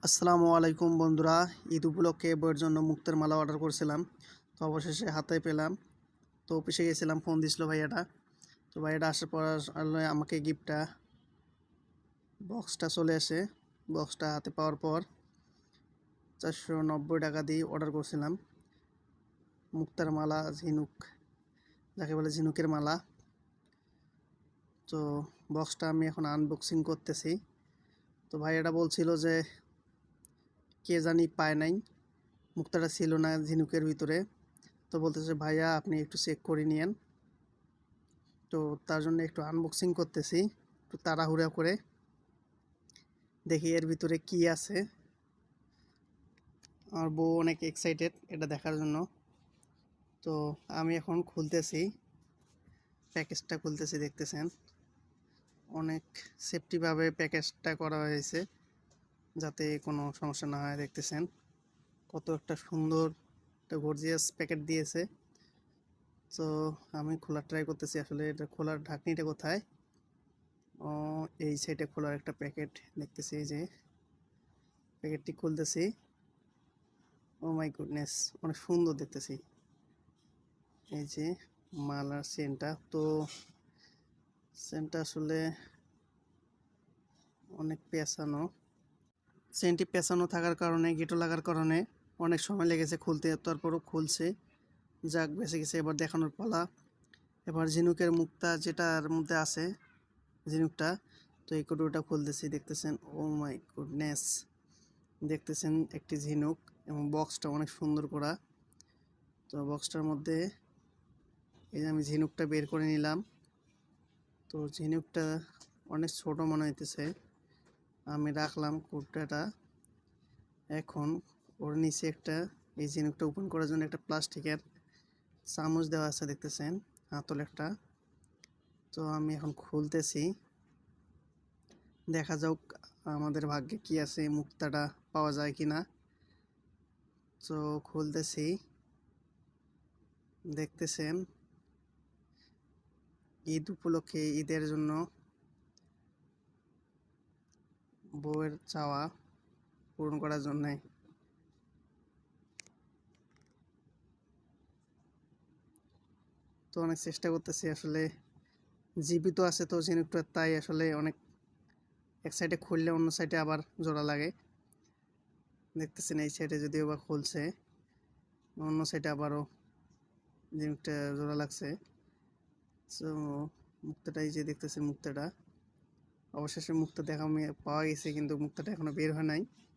আসসালামু আলাইকুম বন্ধুরা, ঈদ উপলক্ষে বইয়ের জন্য মুক্তার মালা অর্ডার করছিলাম। তো অবশেষে হাতে পেলাম। তো অফিসে গেছিলাম, ফোন দিছিল ভাইয়াটা। তো ভাইয়াটা আসার পর আমাকে গিফটটা বক্সটা চলে আসে। বক্সটা হাতে পাওয়ার পর 490 টাকা দিয়ে অর্ডার করছিলাম মুক্তার মালা, ঝিনুক, যাকে বলে ঝিনুকের মালা। তো বক্সটা আমি এখন আনবক্সিং করতেছি। তো ভাইয়াটা বলছিল যে কে জানি পায় নাই, মুক্তাটা ছিল না ঝিনুকের ভিতরে। তো বলতেছে ভাইয়া আপনি একটু চেক করে নিয়েন। তো তার জন্য একটু আনবক্সিং করতেছি, একটু তাড়াহুড়া করে দেখি এর ভিতরে কি আছে। আমার বউ অনেক এক্সাইটেড এটা দেখার জন্য। তো আমি এখন খুলতেছি, প্যাকেজটা খুলতেছি। দেখতেছেন অনেক সেফটিভাবে প্যাকেজটা করা হয়েছে যাতে কোনো সমস্যা না হয়। দেখতেছেন কত একটা সুন্দর একটা গর্জিয়াস প্যাকেট দিয়েছে। তো আমি খোলার ট্রাই করতেছি, আসলে এটা খোলার ঢাকনিটা কোথায়। ও, এই সাইডে খোলার একটা প্যাকেট দেখতেছি, এই যে প্যাকেটটি খুলতেছি। ও মাই গুডনেস, অনেক সুন্দর দেখতেছি। এই যে মালার সেন্টটা, তো সেন্টটা আসলে অনেক পেঁচানো। সেন্টটি পেঁচানো থাকার কারণে, গেটো লাগার কারণে অনেক সময় লেগেছে খুলতে, তারপরও খুলছে। যাক, বেঁচে গেছে। এবার দেখানোর পালা। এবার ঝিনুকের মুক্তা যেটার মধ্যে আছে, ঝিনুকটা, তো এই কটুটা খুলতেছি। দেখতেছেন ও মাই গুডনেস, দেখতেছেন একটি ঝিনুক এবং বক্সটা অনেক সুন্দর করা। তো বক্সটার মধ্যে এই যে আমি ঝিনুকটা বের করে নিলাম। তো ঝিনুকটা অনেক ছোট মনে হইতেছে, আমি রাখলাম কুর্তাটা। এখন ওর নিচে একটা, এই ঝিনুকটা ওপেন করার জন্য একটা প্লাস্টিকের চামচ দেওয়া আছে, দেখতেছেন হাতল একটা। তো আমি এখন খুলতেছি, দেখা যাক আমাদের ভাগ্যে কি আছে, মুক্তাটা পাওয়া যায় কিনা। তো খুলতেছি, দেখতেছেন ঈদ উপলক্ষে, ঈদের জন্য বউয়ের চাওয়া পূরণ করার জন্যে। তো অনেক চেষ্টা করতেছি, আসলে জীবিত আছে তো ঝিনুকটা, তাই আসলে অনেক এক সাইডে খুললে অন্য সাইডে আবার জোড়া লাগে। দেখতেছেন এই সাইডে যদিও বা খুলছে, অন্য সাইডে আবারও ঝিনুকটা জোড়া লাগছে। তো মুক্তাটা, এই যে দেখতেছেন মুক্তাটা, অবশেষে মুক্তা পাওয়া গেছে, কিন্তু মুক্তাটা এখনো বের হয় নাই।